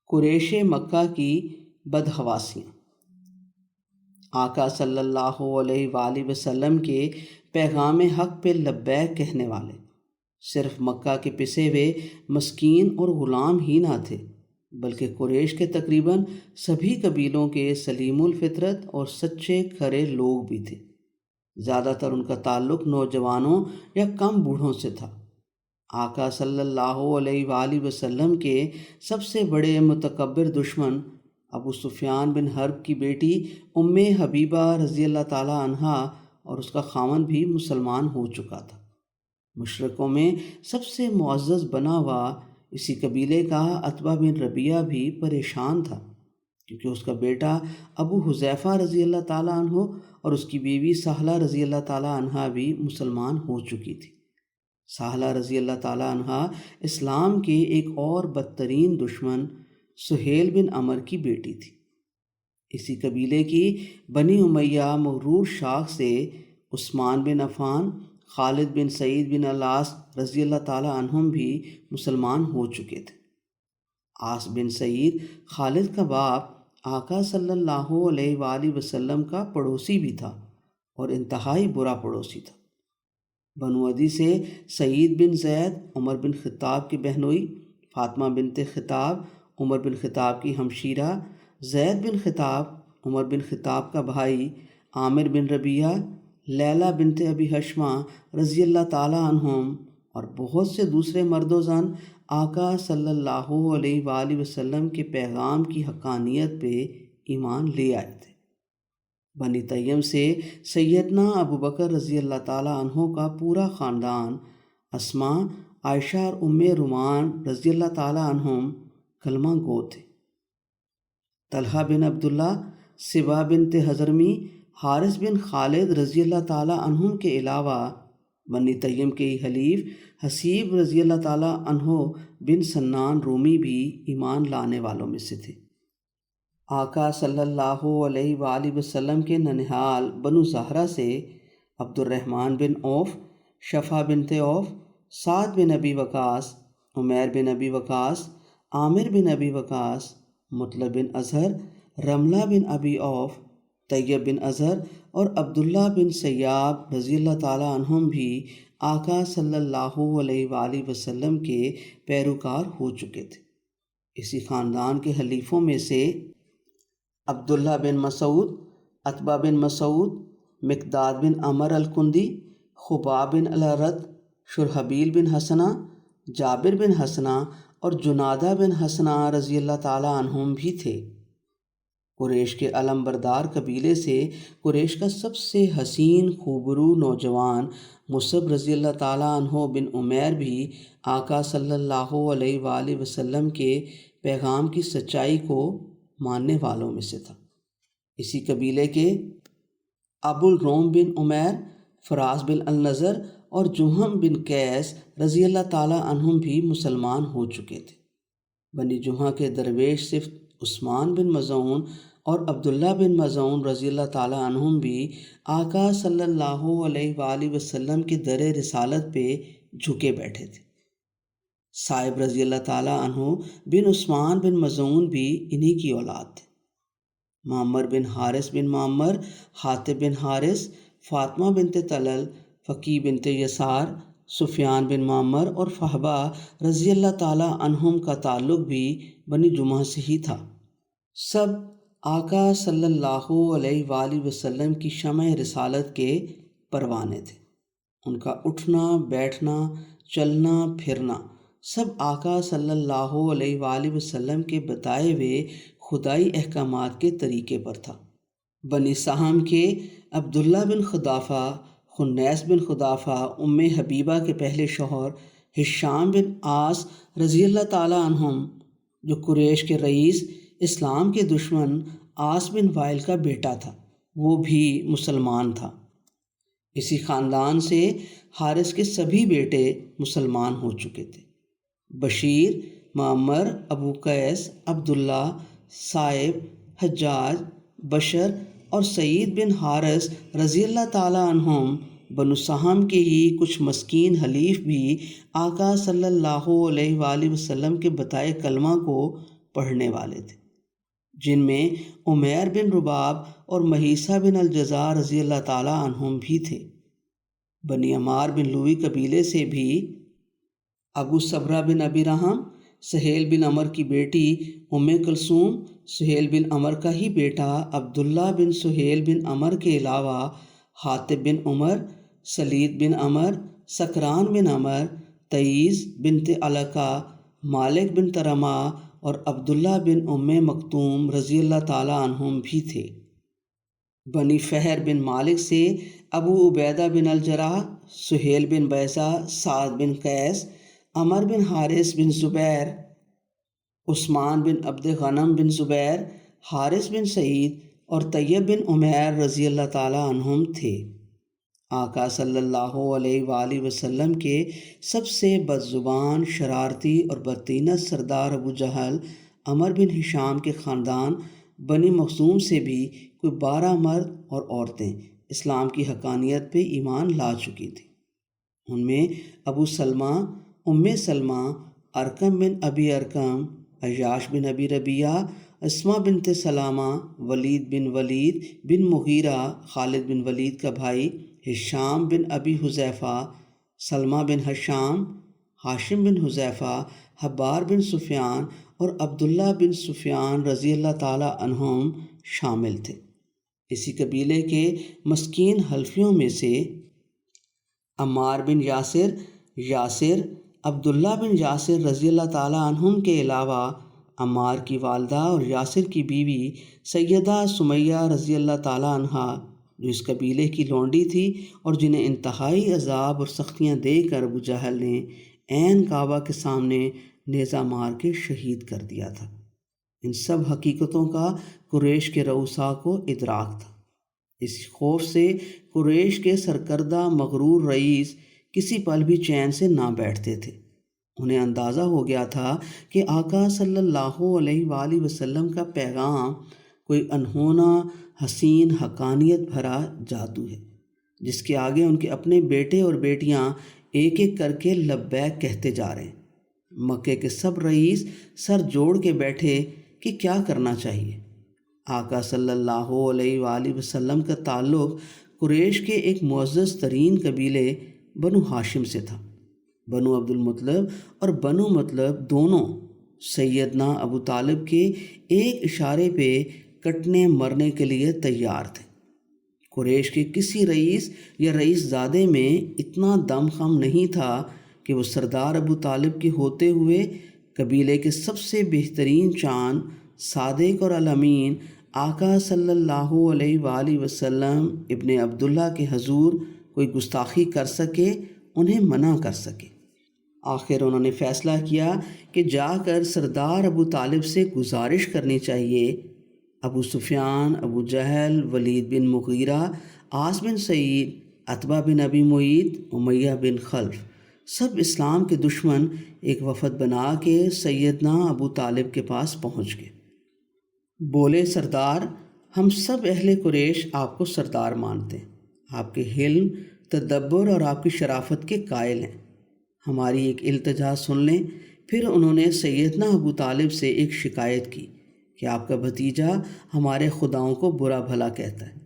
قریش مکہ کی بدحواسیاں۔ آقا صلی اللہ علیہ وآلہ وسلم کے پیغام حق پہ لبیک کہنے والے صرف مکہ کے پسے ہوئے مسکین اور غلام ہی نہ تھے، بلکہ قریش کے تقریباً سبھی قبیلوں کے سلیم الفطرت اور سچے کھرے لوگ بھی تھے۔ زیادہ تر ان کا تعلق نوجوانوں یا کم بوڑھوں سے تھا۔ آقا صلی اللہ علیہ وآلہ وسلم کے سب سے بڑے متکبر دشمن ابو سفیان بن حرب کی بیٹی ام حبیبہ رضی اللہ تعالیٰ عنہا اور اس کا خاوند بھی مسلمان ہو چکا تھا۔ مشرکوں میں سب سے معزز بنا ہوا اسی قبیلے کا عتبہ بن ربیعہ بھی پریشان تھا، کیونکہ اس کا بیٹا ابو حذیفہ رضی اللہ تعالیٰ عنہ اور اس کی بیوی سہلہ رضی اللہ تعالیٰ عنہا بھی مسلمان ہو چکی تھی۔ سہلہ رضی اللہ تعالیٰ عنہا اسلام کے ایک اور بدترین دشمن سہیل بن عمر کی بیٹی تھی۔ اسی قبیلے کی بنی امیہ مغرور شاخ سے عثمان بن عفان، خالد بن سعید بن العاص رضی اللہ تعالیٰ عنہم بھی مسلمان ہو چکے تھے۔ عاص بن سعید خالد کا باپ آقا صلی اللہ علیہ وآلہ وسلم کا پڑوسی بھی تھا اور انتہائی برا پڑوسی تھا۔ بنو عدی سے سعید بن زید عمر بن خطاب کی بہنوئی، فاطمہ بنت خطاب عمر بن خطاب کی ہمشیرہ، زید بن خطاب عمر بن خطاب کا بھائی، عامر بن ربیعہ، لیلہ بنت ابی حشمہ رضی اللہ تعالیٰ عنہم اور بہت سے دوسرے مرد و زن آقا صلی اللہ علیہ وآلہ وسلم کے پیغام کی حقانیت پہ ایمان لے آئے تھے۔ بنی تیم سے سیدنا ابو بکر رضی اللہ تعالیٰ عنہ کا پورا خاندان، اسماء، عائشہ اور ام رومان رضی اللہ تعالیٰ عنہم کلمہ گو تھے۔ طلحہ بن عبداللہ، سبا بنت حضرمی، حارث بن خالد رضی اللہ تعالیٰ عنہم کے علاوہ بنی تیم کے حلیف حسیب رضی اللہ تعالیٰ عنہ بن سنان رومی بھی ایمان لانے والوں میں سے تھے۔ آقا صلی اللہ علیہ وآلہ وسلم کے ننہال بنو زہرہ سے عبد الرحمن بن عوف، شفا بنت عوف، سعد بن ابی وقاص، عمیر بن ابی وقاص، عامر بن ابی وقاص، مطلب بن اظہر، رملہ بن ابی عوف، طیب بن اظہر اور عبداللہ بن سیاب رضی اللہ تعالیٰ عنہم بھی آقا صلی اللہ علیہ وآلہ وسلم کے پیروکار ہو چکے تھے۔ اسی خاندان کے حلیفوں میں سے عبداللہ بن مسعود، عتبہ بن مسعود، مقداد بن عمر الکندی، خباب بن الارت، شرحبیل بن حسنہ، جابر بن حسنہ اور جنادہ بن حسنہ رضی اللہ تعالیٰ عنہم بھی تھے۔ قریش کے علم بردار قبیلے سے قریش کا سب سے حسین خوبرو نوجوان مصعب رضی اللہ تعالیٰ عنہ بن عمیر بھی آقا صلی اللہ علیہ وآلہ وسلم کے پیغام کی سچائی کو ماننے والوں میں سے تھا۔ اسی قبیلے کے ابو الروم بن عمیر، فراس بن النضر اور جہم بن قیس رضی اللہ تعالیٰ عنہم بھی مسلمان ہو چکے تھے۔ بنی جمحہ کے درویش صرف عثمان بن مظعون اور عبداللہ بن مظعون رضی اللہ تعالیٰ عنہم بھی آقا صلی اللہ علیہ وآلہ وسلم کے در رسالت پہ جھکے بیٹھے تھے۔ صائب رضی اللہ تعالیٰ عنہ بن عثمان بن مظعون بھی انہی کی اولاد تھے۔ معمر بن حارث بن معمر، حاتب بن حارث، فاطمہ بنت طلل، فقی بنت یسار، سفیان بن معمر اور فہبہ رضی اللہ تعالیٰ عنہم کا تعلق بھی بنی جمحہ سے ہی تھا۔ سب آقا صلی اللہ علیہ وآلہ وسلم کی شمع رسالت کے پروانے تھے۔ ان کا اٹھنا بیٹھنا چلنا پھرنا سب آقا صلی اللہ علیہ وآلہ وسلم کے بتائے ہوئے خدائی احکامات کے طریقے پر تھا۔ بنی سہم کے عبداللہ بن خدافہ، خنیس بن خدافہ، ام حبیبہ کے پہلے شوہر ہشام بن عاص رضی اللہ تعالیٰ عنہم، جو قریش کے رئیس اسلام کے دشمن عاص بن وائل کا بیٹا تھا، وہ بھی مسلمان تھا۔ اسی خاندان سے حارث کے سبھی بیٹے مسلمان ہو چکے تھے۔ بشیر، معمر، ابو قیس، عبداللہ، صائب، حجاج، بشر اور سعید بن حارث رضی اللہ تعالیٰ عنہم بنو سہم کے ہی کچھ مسکین حلیف بھی آقا صلی اللہ علیہ وآلہ وسلم کے بتائے کلمہ کو پڑھنے والے تھے، جن میں عمیر بن رباب اور مہیسہ بن الجزار رضی اللہ تعالیٰ عنہم بھی تھے۔ بنی عمار بن لوئی قبیلے سے بھی ابو صبرہ بن ابی رحم، سہیل بن عمر کی بیٹی کلثوم، سہیل بن عمر کا ہی بیٹا عبداللہ بن سہیل بن عمر کے علاوہ حاطب بن عمر، سلید بن عمر، سکران بن عمر، تعیز بنت علقہ، مالک بن ترما اور عبداللہ بن مکتوم رضی اللہ تعالیٰ عنہم بھی تھے۔ بنی فہر بن مالک سے ابو عبیدہ بن الجراح، سہیل بن بیضہ، سعد بن قیس، عمر بن حارث بن زبیر، عثمان بن عبد غنم بن زبیر، حارث بن سعید اور طیب بن عمیر رضی اللہ تعالیٰ عنہم تھے۔ آقا صلی اللہ علیہ وآلہ وسلم کے سب سے بد زبان، شرارتی اور بدتینت سردار ابو جہل، عمر بن ہشام کے خاندان بنی مخزوم سے بھی کوئی 12 مرد اور عورتیں اسلام کی حقانیت پہ ایمان لا چکی تھیں۔ ان میں ابو سلمہ، سلمہ، ارکم بن ابی ارکم، عیاش بن ابی ربیعہ، اسما بنت سلامہ، ولید بن مغیرہ، خالد بن ولید کا بھائی، ہشام بن ابی حذیفہ، سلمہ بن ہشام، ہاشم بن حذیفہ، حبار بن سفیان اور عبداللہ بن سفیان رضی اللہ تعالیٰ عنہم شامل تھے۔ اسی قبیلے کے مسکین حلفیوں میں سے عمار بن یاسر، عبداللہ بن یاسر رضی اللہ تعالیٰ عنہم کے علاوہ عمار کی والدہ اور یاسر کی بیوی سیدہ سمیہ رضی اللہ تعالیٰ عنہا، جو اس قبیلے کی لونڈی تھی اور جنہیں انتہائی عذاب اور سختیاں دے کر ابو جہل نے عین کعبہ کے سامنے نیزہ مار کے شہید کر دیا تھا۔ ان سب حقیقتوں کا قریش کے رؤساء کو ادراک تھا۔ اس خوف سے قریش کے سرکردہ مغرور رئیس کسی پل بھی چین سے نہ بیٹھتے تھے۔ انہیں اندازہ ہو گیا تھا کہ آقا صلی اللہ علیہ وآلہ وسلم کا پیغام کوئی انہونا، حسین، حقانیت بھرا جادو ہے، جس کے آگے ان کے اپنے بیٹے اور بیٹیاں ایک ایک کر کے لبیک کہتے جا رہے ہیں۔ مکے کے سب رئیس سر جوڑ کے بیٹھے کہ کیا کرنا چاہیے۔ آقا صلی اللہ علیہ وآلہ وسلم کا تعلق قریش کے ایک معزز ترین قبیلے بنو ہاشم سے تھا۔ بنو عبد المطلب اور بنو مطلب دونوں سیدنا ابو طالب کے ایک اشارے پہ کٹنے مرنے کے لیے تیار تھے۔ قریش کے کسی رئیس یا رئیس زادے میں اتنا دم خم نہیں تھا کہ وہ سردار ابو طالب کے ہوتے ہوئے قبیلے کے سب سے بہترین چاند، صادق اور الامین آقا صلی اللہ علیہ وآلہ وسلم ابن عبداللہ کے حضور کوئی گستاخی کر سکے، انہیں منع کر سکے۔ آخر انہوں نے فیصلہ کیا کہ جا کر سردار ابو طالب سے گزارش کرنی چاہیے۔ ابو سفیان، ابو جہل، ولید بن مغیرہ، عاص بن سعید، عتبہ بن ابی معیط، امیہ بن خلف، سب اسلام کے دشمن ایک وفد بنا کے سیدنا ابو طالب کے پاس پہنچ گئے۔ بولے، سردار، ہم سب اہل قریش آپ کو سردار مانتے ہیں، آپ کے حلم، تدبر اور آپ کی شرافت کے قائل ہیں۔ ہماری ایک التجا سن لیں۔ پھر انہوں نے سیدنا ابو طالب سے ایک شکایت کی کہ آپ کا بھتیجا ہمارے خداؤں کو برا بھلا کہتا ہے،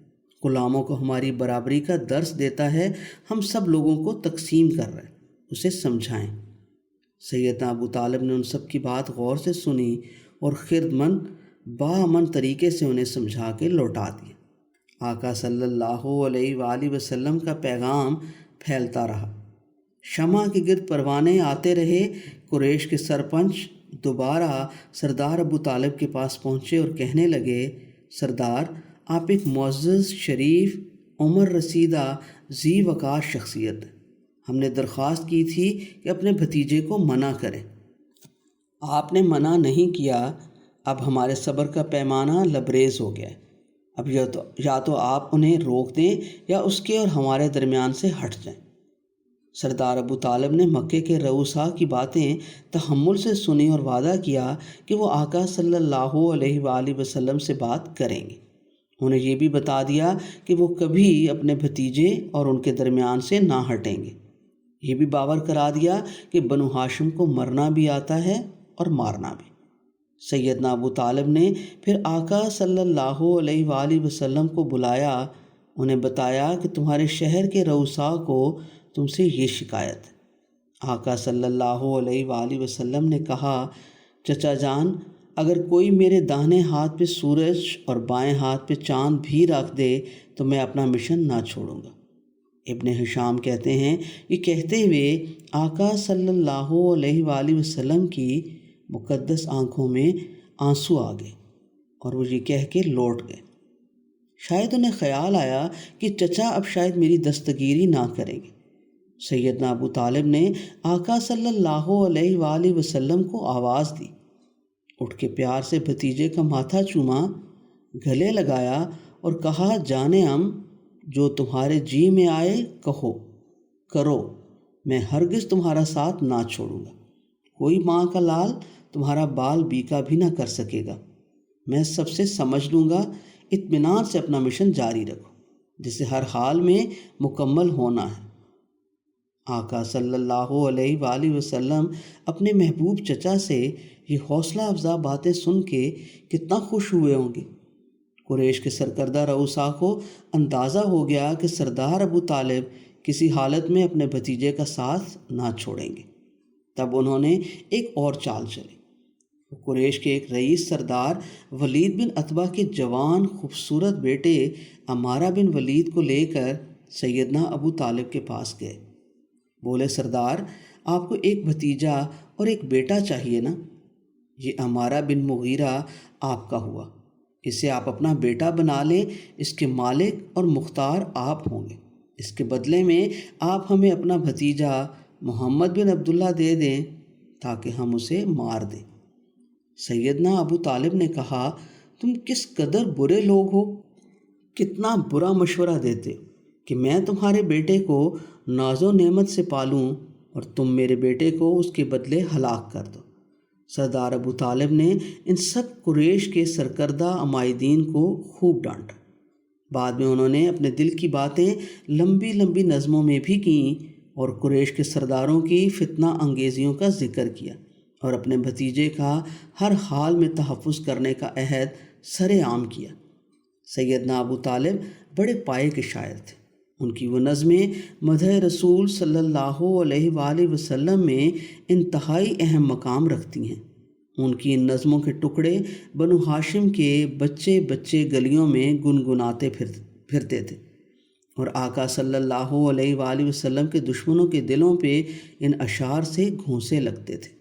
غلاموں کو ہماری برابری کا درس دیتا ہے، ہم سب لوگوں کو تقسیم کر رہے ہیں، اسے سمجھائیں۔ سیدنا ابو طالب نے ان سب کی بات غور سے سنی اور خردمند باامن طریقے سے انہیں سمجھا کے لوٹا دیا۔ آقا صلی اللہ علیہ وآلہ وسلم کا پیغام پھیلتا رہا، شمع کے گرد پروانے آتے رہے۔ قریش کے سرپنچ دوبارہ سردار ابو طالب کے پاس پہنچے اور کہنے لگے، سردار، آپ ایک معزز، شریف، عمر رسیدہ، ذی وقار شخصیت ہے۔ ہم نے درخواست کی تھی کہ اپنے بھتیجے کو منع کریں، آپ نے منع نہیں کیا۔ اب ہمارے صبر کا پیمانہ لبریز ہو گیا ہے۔ اب یا تو آپ انہیں روک دیں یا اس کے اور ہمارے درمیان سے ہٹ جائیں۔ سردار ابو طالب نے مکے کے رؤساء کی باتیں تحمل سے سنی اور وعدہ کیا کہ وہ آقا صلی اللہ علیہ وآلہ وسلم سے بات کریں گے۔ انہیں یہ بھی بتا دیا کہ وہ کبھی اپنے بھتیجے اور ان کے درمیان سے نہ ہٹیں گے۔ یہ بھی باور کرا دیا کہ بنو ہاشم کو مرنا بھی آتا ہے اور مارنا بھی۔ سیدنا ابو طالب نے پھر آقا صلی اللہ علیہ وآلہ وسلم کو بلایا، انہیں بتایا کہ تمہارے شہر کے رؤساء کو تم سے یہ شکایت ہے۔ آقا صلی اللہ علیہ وآلہ وسلم نے کہا، چچا جان، اگر کوئی میرے داہنے ہاتھ پہ سورج اور بائیں ہاتھ پہ چاند بھی رکھ دے تو میں اپنا مشن نہ چھوڑوں گا۔ ابن ہشام کہتے ہیں، یہ کہتے ہوئے آقا صلی اللہ علیہ وآلہ وسلم کی مقدس آنکھوں میں آنسو آ گئے اور وہ یہ کہہ کے لوٹ گئے۔ شاید انہیں خیال آیا کہ چچا اب شاید میری دستگیری نہ کریں گے۔ سیدنا ابو طالب نے آقا صلی اللہ علیہ وآلہ وسلم کو آواز دی، اٹھ کے پیار سے بھتیجے کا ماتھا چوما، گلے لگایا اور کہا، جان ام، جو تمہارے جی میں آئے کہو، کرو، میں ہرگز تمہارا ساتھ نہ چھوڑوں گا۔ کوئی ماں کا لال تمہارا بال بیکا بھی نہ کر سکے گا۔ میں سب سے سمجھ لوں گا، اطمینان سے اپنا مشن جاری رکھو جسے ہر حال میں مکمل ہونا ہے۔ آقا صلی اللہ علیہ وآلہ وسلم اپنے محبوب چچا سے یہ حوصلہ افزا باتیں سن کے کتنا خوش ہوئے ہوں گے۔ قریش کے سرکردہ رؤساء کو اندازہ ہو گیا کہ سردار ابو طالب کسی حالت میں اپنے بھتیجے کا ساتھ نہ چھوڑیں گے۔ تب انہوں نے ایک اور چال چلی۔ قریش کے ایک رئیس سردار ولید بن عتبہ کے جوان خوبصورت بیٹے عمارہ بن ولید کو لے کر سیدنا ابو طالب کے پاس گئے۔ بولے، سردار، آپ کو ایک بھتیجا اور ایک بیٹا چاہیے نا؟ یہ عمارہ بن مغیرہ آپ کا ہوا، اسے آپ اپنا بیٹا بنا لیں، اس کے مالک اور مختار آپ ہوں گے۔ اس کے بدلے میں آپ ہمیں اپنا بھتیجا محمد بن عبداللہ دے دیں تاکہ ہم اسے مار دیں۔ سیدنا ابو طالب نے کہا، تم کس قدر برے لوگ ہو، کتنا برا مشورہ دیتے کہ میں تمہارے بیٹے کو ناز و نعمت سے پالوں اور تم میرے بیٹے کو اس کے بدلے ہلاک کر دو۔ سردار ابو طالب نے ان سب قریش کے سرکردہ عمائدین کو خوب ڈانٹا۔ بعد میں انہوں نے اپنے دل کی باتیں لمبی لمبی نظموں میں بھی کیں اور قریش کے سرداروں کی فتنہ انگیزیوں کا ذکر کیا اور اپنے بھتیجے کا ہر حال میں تحفظ کرنے کا عہد سر عام کیا۔ سیدنا ابو طالب بڑے پائے کے شاعر تھے۔ ان کی وہ نظمیں مدح رسول صلی اللہ علیہ وآلہ وسلم میں انتہائی اہم مقام رکھتی ہیں۔ ان کی ان نظموں کے ٹکڑے بنو ہاشم کے بچے بچے گلیوں میں گنگناتے پھرتے تھے اور آقا صلی اللہ علیہ وآلہ وسلم کے دشمنوں کے دلوں پہ ان اشعار سے گھونسے لگتے تھے۔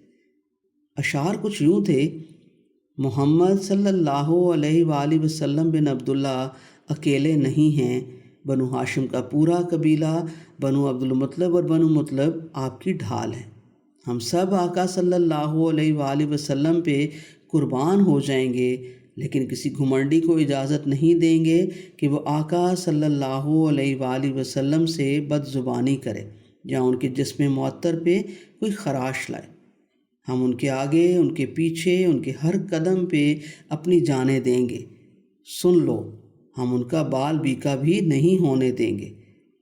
اشعار کچھ یوں تھے، محمد صلی اللہ علیہ وآلہ وسلم بن عبداللہ اکیلے نہیں ہیں، بنو ہاشم کا پورا قبیلہ بنو عبدالمطلب اور بنو مطلب آپ کی ڈھال ہے۔ ہم سب آقا صلی اللہ علیہ وآلہ وسلم پہ قربان ہو جائیں گے، لیکن کسی گھمنڈی کو اجازت نہیں دیں گے کہ وہ آقا صلی اللہ علیہ وآلہ وسلم سے بد زبانی کرے یا ان کے جسم معطر پہ کوئی خراش لائے۔ ہم ان کے آگے، ان کے پیچھے، ان کے ہر قدم پہ اپنی جانیں دیں گے۔ سن لو، ہم ان کا بال بیکا بھی نہیں ہونے دیں گے۔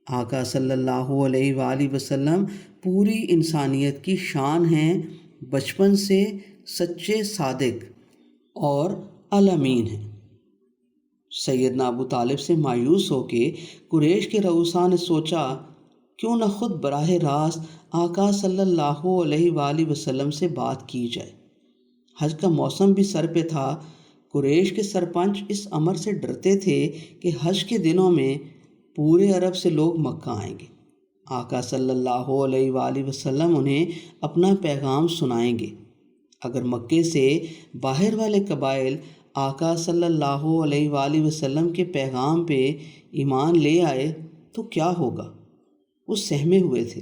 آقا صلی اللہ علیہ وآلہ وسلم پوری انسانیت کی شان ہیں، بچپن سے سچے صادق اور الامین ہیں۔ سیدنا ابو طالب سے مایوس ہو کے قریش کے رؤساء نے سوچا، کیوں نہ خود براہ راست آقا صلی اللہ علیہ وآلہ وسلم سے بات کی جائے۔ حج کا موسم بھی سر پہ تھا۔ قریش کے سرپنچ اس امر سے ڈرتے تھے کہ حج کے دنوں میں پورے عرب سے لوگ مکہ آئیں گے۔ آقا صلی اللہ علیہ وآلہ وسلم انہیں اپنا پیغام سنائیں گے۔ اگر مکے سے باہر والے قبائل آقا صلی اللہ علیہ وآلہ وسلم کے پیغام پہ ایمان لے آئے تو کیا ہوگا؟ وہ سہمے ہوئے تھے،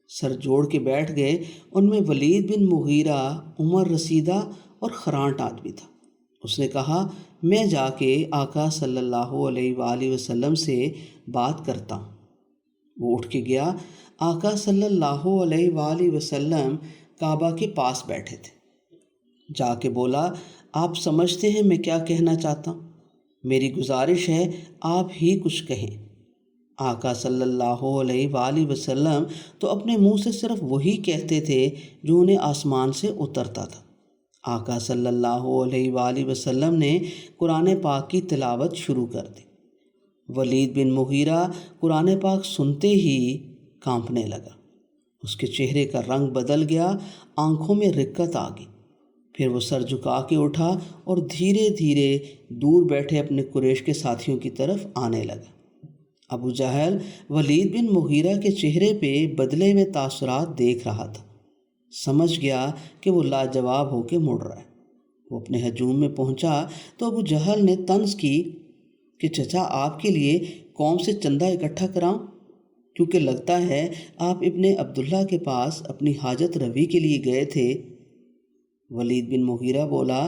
سر جوڑ کے بیٹھ گئے۔ ان میں ولید بن مغیرہ عمر رسیدہ اور خرانٹ آدمی تھا۔ اس نے کہا، میں جا کے آقا صلی اللہ علیہ وآلہ وسلم سے بات کرتا ہوں۔ وہ اٹھ کے گیا۔ آقا صلی اللہ علیہ وآلہ وسلم کعبہ کے پاس بیٹھے تھے۔ جا کے بولا، آپ سمجھتے ہیں میں کیا کہنا چاہتا ہوں؟ میری گزارش ہے آپ ہی کچھ کہیں۔ آقا صلی اللہ علیہ وآلہ وسلم تو اپنے منہ سے صرف وہی کہتے تھے جو انہیں آسمان سے اترتا تھا۔ آقا صلی اللہ علیہ وآلہ وسلم نے قرآن پاک کی تلاوت شروع کر دی۔ ولید بن مغیرہ قرآن پاک سنتے ہی کانپنے لگا۔ اس کے چہرے کا رنگ بدل گیا، آنکھوں میں رقت آ گئی۔ پھر وہ سر جھکا کے اٹھا اور دھیرے دھیرے دور بیٹھے اپنے قریش کے ساتھیوں کی طرف آنے لگا۔ ابو جہل ولید بن مغیرہ کے چہرے پہ بدلے ہوئے تاثرات دیکھ رہا تھا۔ سمجھ گیا کہ وہ لاجواب ہو کے مڑ رہا ہے۔ وہ اپنے ہجوم میں پہنچا تو ابو جہل نے طنز کی کہ چچا آپ کے لیے قوم سے چندہ اکٹھا کراؤں، کیونکہ لگتا ہے آپ ابن عبداللہ کے پاس اپنی حاجت روی کے لیے گئے تھے۔ ولید بن مغیرہ بولا،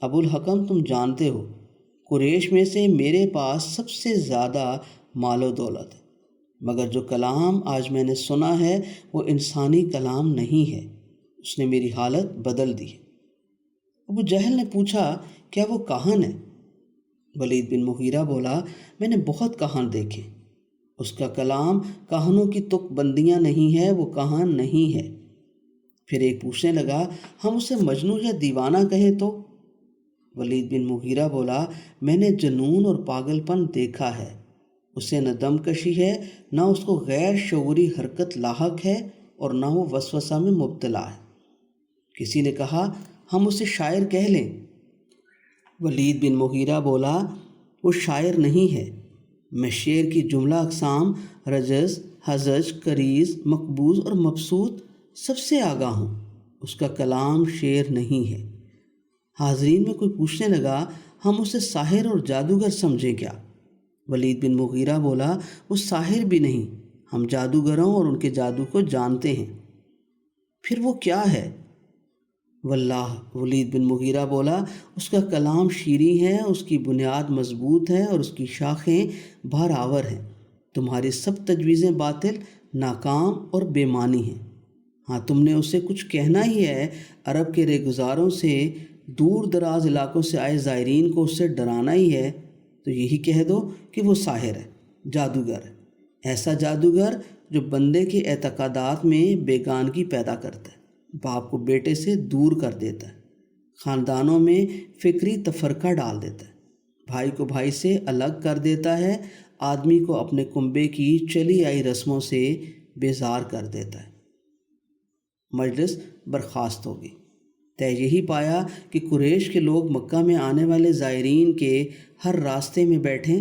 ابو الحکم تم جانتے ہو قریش میں سے میرے پاس سب سے زیادہ مال و دولت ہے، مگر جو کلام آج میں نے سنا ہے وہ انسانی کلام نہیں ہے، اس نے میری حالت بدل دی ہے۔ ابو جہل نے پوچھا، کیا وہ کاہن ہے؟ ولید بن مغیرہ بولا، میں نے بہت کاہن دیکھے، اس کا کلام کاہنوں کی تک بندیاں نہیں ہے، وہ کاہن نہیں ہے۔ پھر ایک پوچھنے لگا، ہم اسے مجنون یا دیوانہ کہیں تو؟ ولید بن مغیرہ بولا، میں نے جنون اور پاگل پن دیکھا ہے، اسے نہ دم کشی ہے، نہ اس کو غیر شعوری حرکت لاحق ہے، اور نہ وہ وسوسہ میں مبتلا ہے۔ کسی نے کہا، ہم اسے شاعر کہہ لیں؟ ولید بن مغیرہ بولا، وہ شاعر نہیں ہے، میں شعر کی جملہ اقسام رجز، ہزج، کریز، مقبوض اور مبسوط سب سے آگاہ ہوں، اس کا کلام شعر نہیں ہے۔ حاضرین میں کوئی پوچھنے لگا، ہم اسے ساحر اور جادوگر سمجھیں کیا؟ ولید بن مغیرہ بولا، وہ ساحر بھی نہیں، ہم جادوگروں اور ان کے جادو کو جانتے ہیں۔ پھر وہ کیا ہے؟ واللہ، ولید بن مغیرہ بولا، اس کا کلام شیریں ہے، اس کی بنیاد مضبوط ہے اور اس کی شاخیں بھر آور ہیں۔ تمہاری سب تجویزیں باطل، ناکام اور بے معنی ہیں۔ ہاں تم نے اسے کچھ کہنا ہی ہے، عرب کے رہگزاروں سے، دور دراز علاقوں سے آئے زائرین کو اس سے ڈرانا ہی ہے، تو یہی کہہ دو کہ وہ ساحر ہے، جادوگر ہے، ایسا جادوگر جو بندے کے اعتقادات میں بیگانگی پیدا کرتا ہے، باپ کو بیٹے سے دور کر دیتا ہے، خاندانوں میں فکری تفرقہ ڈال دیتا ہے، بھائی کو بھائی سے الگ کر دیتا ہے، آدمی کو اپنے کنبے کی چلی آئی رسموں سے بیزار کر دیتا ہے۔ مجلس برخاست ہوگی۔ طے یہی پایا کہ قریش کے لوگ مکہ میں آنے والے زائرین کے ہر راستے میں بیٹھیں،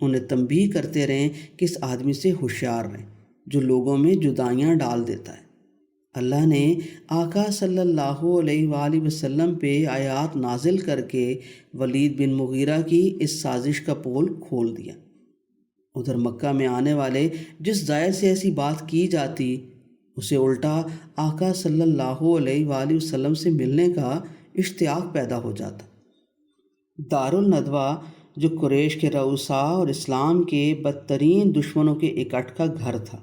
انہیں تنبیہ کرتے رہیں کہ اس آدمی سے ہوشیار رہیں جو لوگوں میں جدائیاں ڈال دیتا ہے۔ اللہ نے آقا صلی اللہ علیہ وآلہ وسلم پہ آیات نازل کر کے ولید بن مغیرہ کی اس سازش کا پول کھول دیا۔ ادھر مکہ میں آنے والے جس زائر سے ایسی بات کی جاتی، اسے الٹا آقا صلی اللہ علیہ وآلہ وسلم سے ملنے کا اشتیاق پیدا ہو جاتا۔ دارالندوہ جو قریش کے رؤساء اور اسلام کے بدترین دشمنوں کے اکٹھ کا گھر تھا،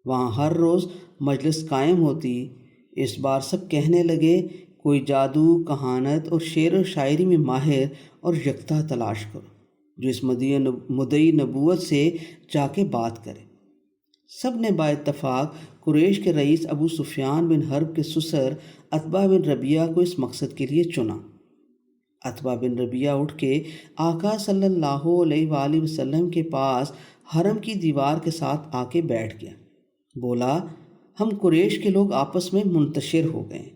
وہاں ہر روز مجلس قائم ہوتی۔ اس بار سب کہنے لگے، کوئی جادو، کہانت اور شعر و شاعری میں ماہر اور یکتا تلاش کرو جو اس مدعی نبوت سے جا کے بات کرے۔ سب نے با اتفاق قریش کے رئیس ابو سفیان بن حرب کے سسر عتبہ بن ربیعہ کو اس مقصد کے لیے چنا۔ عتبہ بن ربیعہ اٹھ کے آقا صلی اللہ علیہ وآلہ وسلم کے پاس حرم کی دیوار کے ساتھ آ کے بیٹھ گیا۔ بولا، ہم قریش کے لوگ آپس میں منتشر ہو گئے،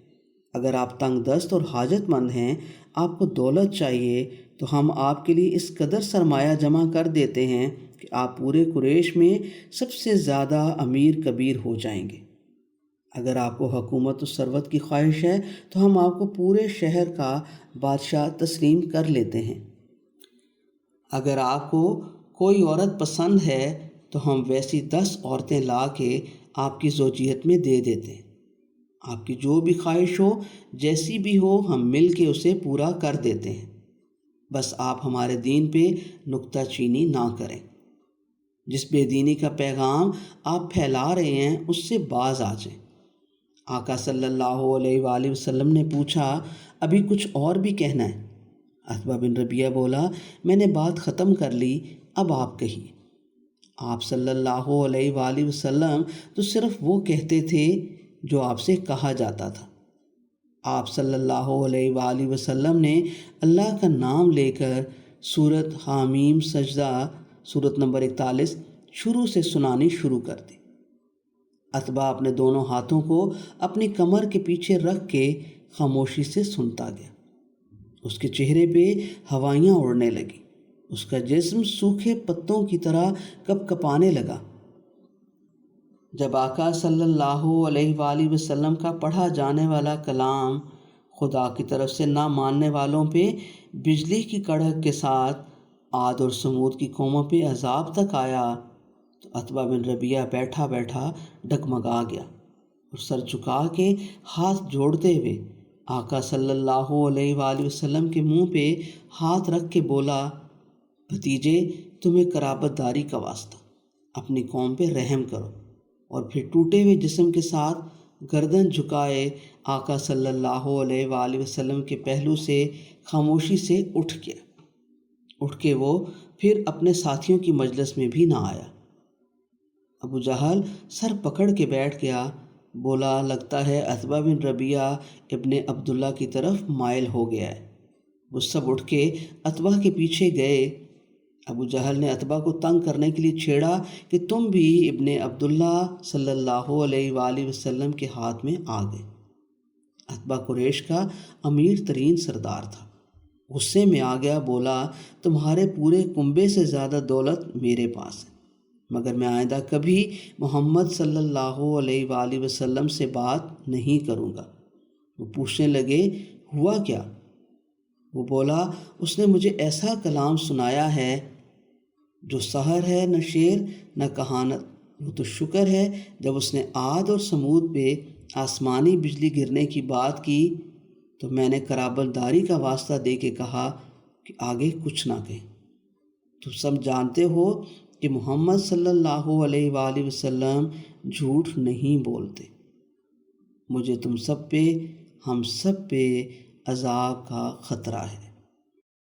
اگر آپ تنگ دست اور حاجت مند ہیں، آپ کو دولت چاہیے، تو ہم آپ کے لیے اس قدر سرمایہ جمع کر دیتے ہیں کہ آپ پورے قریش میں سب سے زیادہ امیر کبیر ہو جائیں گے۔ اگر آپ کو حکومت و ثروت کی خواہش ہے تو ہم آپ کو پورے شہر کا بادشاہ تسلیم کر لیتے ہیں۔ اگر آپ کو کوئی عورت پسند ہے تو ہم ویسی 10 عورتیں لا کے آپ کی زوجیت میں دے دیتے ہیں۔ آپ کی جو بھی خواہش ہو، جیسی بھی ہو، ہم مل کے اسے پورا کر دیتے ہیں، بس آپ ہمارے دین پہ نکتہ چینی نہ کریں۔ جس بے دینی کا پیغام آپ پھیلا رہے ہیں اس سے باز آ جائیں۔ آقا صلی اللہ علیہ وآلہ وسلم نے پوچھا، ابھی کچھ اور بھی کہنا ہے؟ عتبہ بن ربیعہ بولا، میں نے بات ختم کر لی، اب آپ کہیے۔ آپ صلی اللہ علیہ وآلہ وسلم تو صرف وہ کہتے تھے جو آپ سے کہا جاتا تھا۔ آپ صلی اللہ علیہ وآلہ وسلم نے اللہ کا نام لے کر سورت حامیم سجدہ سورت نمبر 41 شروع سے سنانی شروع کر دی۔ اتبا اپنے دونوں ہاتھوں کو اپنی کمر کے پیچھے رکھ کے خاموشی سے سنتا گیا۔ اس کے چہرے پہ ہوائیاں اڑنے لگیں، اس کا جسم سوکھے پتوں کی طرح کپ کپانے لگا۔ جب آقا صلی اللہ علیہ وآلہ وسلم کا پڑھا جانے والا کلام خدا کی طرف سے نہ ماننے والوں پہ بجلی کی کڑک کے ساتھ عاد اور سمود کی قوموں پہ عذاب تک آیا تو عتبہ بن ربیعہ بیٹھا بیٹھا ڈگمگا گیا اور سر جھکا کے ہاتھ جوڑتے ہوئے آقا صلی اللہ علیہ وآلہ وسلم کے منہ پہ ہاتھ رکھ کے بولا، بھتیجے تمہیں قرابت داری کا واسطہ، اپنی قوم پہ رحم کرو۔ اور پھر ٹوٹے ہوئے جسم کے ساتھ گردن جھکائے آقا صلی اللہ علیہ وآلہ وسلم کے پہلو سے خاموشی سے اٹھ گیا۔ اٹھ کے وہ پھر اپنے ساتھیوں کی مجلس میں بھی نہ آیا۔ ابو جہل سر پکڑ کے بیٹھ گیا، بولا، لگتا ہے عتبہ بن ربیعہ ابن عبداللہ کی طرف مائل ہو گیا ہے۔ وہ سب اٹھ کے عتبہ کے پیچھے گئے۔ ابو جہل نے عتبہ کو تنگ کرنے کے لیے چھیڑا کہ تم بھی ابن عبداللہ صلی اللہ علیہ وآلہ وسلم کے ہاتھ میں آ گئے۔ عتبہ قریش کا امیر ترین سردار تھا، غصے میں آ گیا، بولا، تمہارے پورے کنبے سے زیادہ دولت میرے پاس ہے، مگر میں آئندہ کبھی محمد صلی اللہ علیہ وآلہ وسلم سے بات نہیں کروں گا۔ وہ پوچھنے لگے، ہوا کیا؟ وہ بولا، اس نے مجھے ایسا کلام سنایا ہے جو سحر ہے، نہ شعر نہ کہانت۔ وہ تو شکر ہے جب اس نے عاد اور سمود پہ آسمانی بجلی گرنے کی بات کی تو میں نے قرابت داری کا واسطہ دے کے کہا کہ آگے کچھ نہ کہیں۔ تم سب جانتے ہو کہ محمد صلی اللہ علیہ وآلہ وسلم جھوٹ نہیں بولتے۔ مجھے تم سب پہ، ہم سب پہ عذاب کا خطرہ ہے۔